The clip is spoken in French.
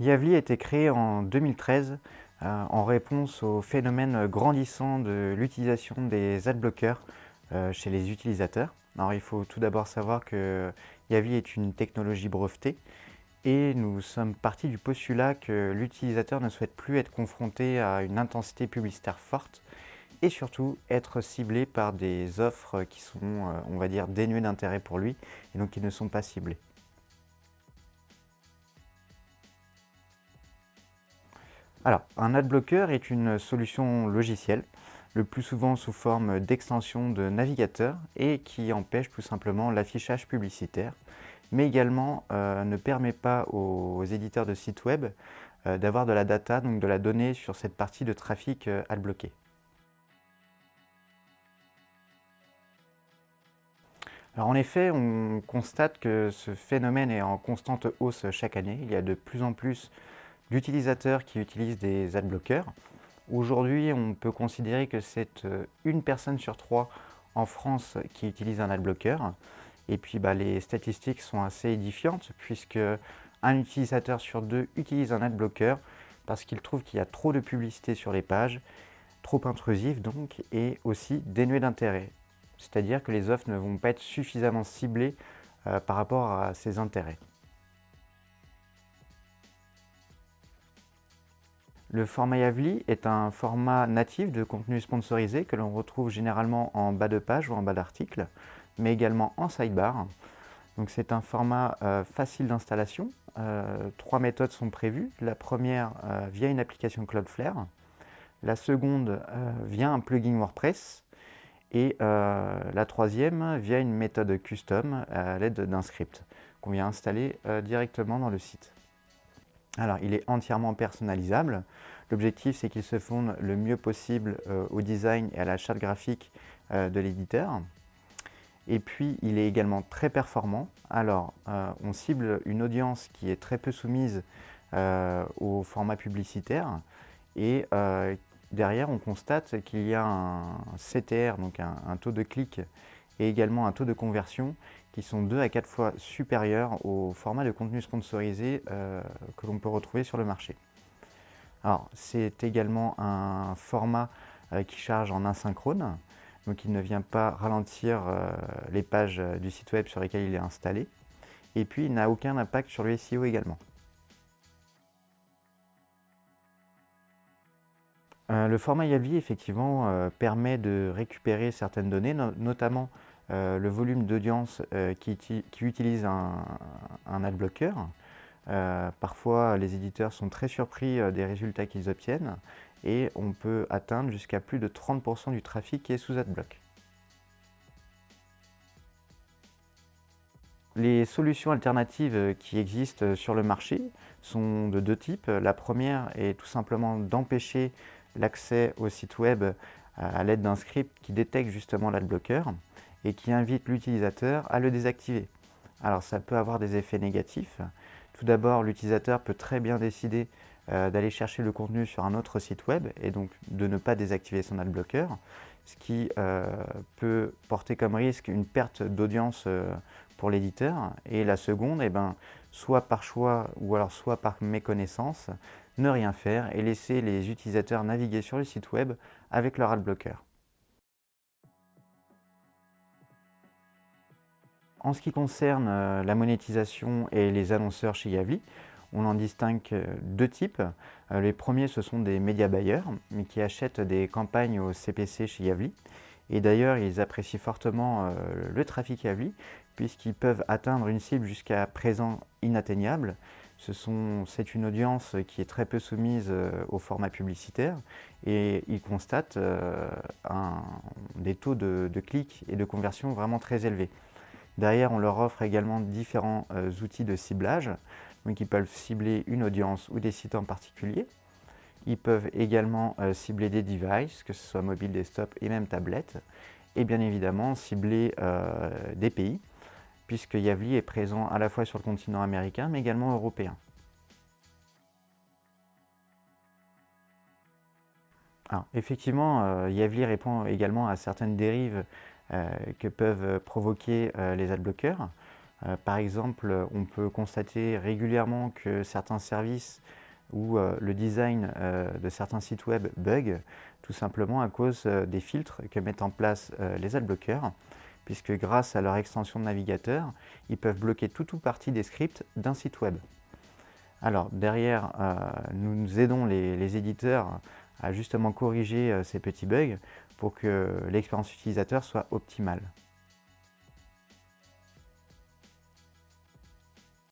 Yavli a été créé en 2013 en réponse au phénomène grandissant de l'utilisation des adblockers chez les utilisateurs. Alors il faut tout d'abord savoir que Yavli est une technologie brevetée et nous sommes partis du postulat que l'utilisateur ne souhaite plus être confronté à une intensité publicitaire forte et surtout être ciblé par des offres qui sont, on va dire, dénuées d'intérêt pour lui et donc qui ne sont pas ciblées. Alors, un adblocker est une solution logicielle, le plus souvent sous forme d'extension de navigateur et qui empêche tout simplement l'affichage publicitaire, mais également ne permet pas aux éditeurs de sites web d'avoir de la data, donc de la donnée sur cette partie de trafic adbloqué. Alors en effet, on constate que ce phénomène est en constante hausse chaque année. Il y a de plus en plus d'utilisateurs qui utilisent des adblockers. Aujourd'hui, on peut considérer que c'est une personne sur trois en France qui utilise un adblocker. Et puis les statistiques sont assez édifiantes puisque un utilisateur sur deux utilise un adblocker parce qu'il trouve qu'il y a trop de publicité sur les pages, trop intrusive donc, et aussi dénuée d'intérêt. C'est-à-dire que les offres ne vont pas être suffisamment ciblées par rapport à ses intérêts. Le format Yavli est un format natif de contenu sponsorisé que l'on retrouve généralement en bas de page ou en bas d'article, mais également en sidebar. Donc c'est un format facile d'installation. Trois méthodes sont prévues. La première via une application Cloudflare, la seconde via un plugin WordPress et la troisième via une méthode custom à l'aide d'un script qu'on vient installer directement dans le site. Alors, il est entièrement personnalisable. L'objectif, c'est qu'il se fonde le mieux possible au design et à la charte graphique de l'éditeur. Et puis, il est également très performant. Alors, on cible une audience qui est très peu soumise au format publicitaire. Et derrière, on constate qu'il y a un CTR, donc un taux de clic, et également un taux de conversion qui sont 2 à 4 fois supérieurs au format de contenu sponsorisé que l'on peut retrouver sur le marché. Alors, c'est également un format qui charge en asynchrone, donc il ne vient pas ralentir les pages du site web sur lesquelles il est installé, et puis il n'a aucun impact sur le SEO également. Le format Yavli, effectivement, permet de récupérer certaines données, notamment le volume d'audience qui utilise un adblocker. Parfois, les éditeurs sont très surpris des résultats qu'ils obtiennent et on peut atteindre jusqu'à plus de 30% du trafic qui est sous adblock. Les solutions alternatives qui existent sur le marché sont de deux types. La première est tout simplement d'empêcher l'accès au site web à l'aide d'un script qui détecte justement l'adblocker et qui invite l'utilisateur à le désactiver. Alors ça peut avoir des effets négatifs. Tout d'abord, l'utilisateur peut très bien décider d'aller chercher le contenu sur un autre site web et donc de ne pas désactiver son adblocker, ce qui peut porter comme risque une perte d'audience pour l'éditeur. Et la seconde, soit par choix ou alors soit par méconnaissance, ne rien faire et laisser les utilisateurs naviguer sur le site web avec leur adblocker. En ce qui concerne la monétisation et les annonceurs chez Yavli, on en distingue deux types. Les premiers, ce sont des média buyers, mais qui achètent des campagnes au CPC chez Yavli. Et d'ailleurs, ils apprécient fortement le trafic Yavli, puisqu'ils peuvent atteindre une cible jusqu'à présent inatteignable. C'est une audience qui est très peu soumise au format publicitaire et ils constatent des taux de clics et de conversion vraiment très élevés. Derrière, on leur offre également différents outils de ciblage. Donc, ils peuvent cibler une audience ou des sites en particulier. Ils peuvent également cibler des devices, que ce soit mobile, desktop et même tablette. Et bien évidemment, cibler des pays, puisque Yavli est présent à la fois sur le continent américain, mais également européen. Alors, effectivement, Yavli répond également à certaines dérives que peuvent provoquer les adblockers. Par exemple, on peut constater régulièrement que certains services ou le design de certains sites web bug, tout simplement à cause des filtres que mettent en place les adblockers, puisque grâce à leur extension de navigateur, ils peuvent bloquer tout ou partie des scripts d'un site web. Alors derrière, nous aidons les éditeurs à justement corriger ces petits bugs pour que l'expérience utilisateur soit optimale.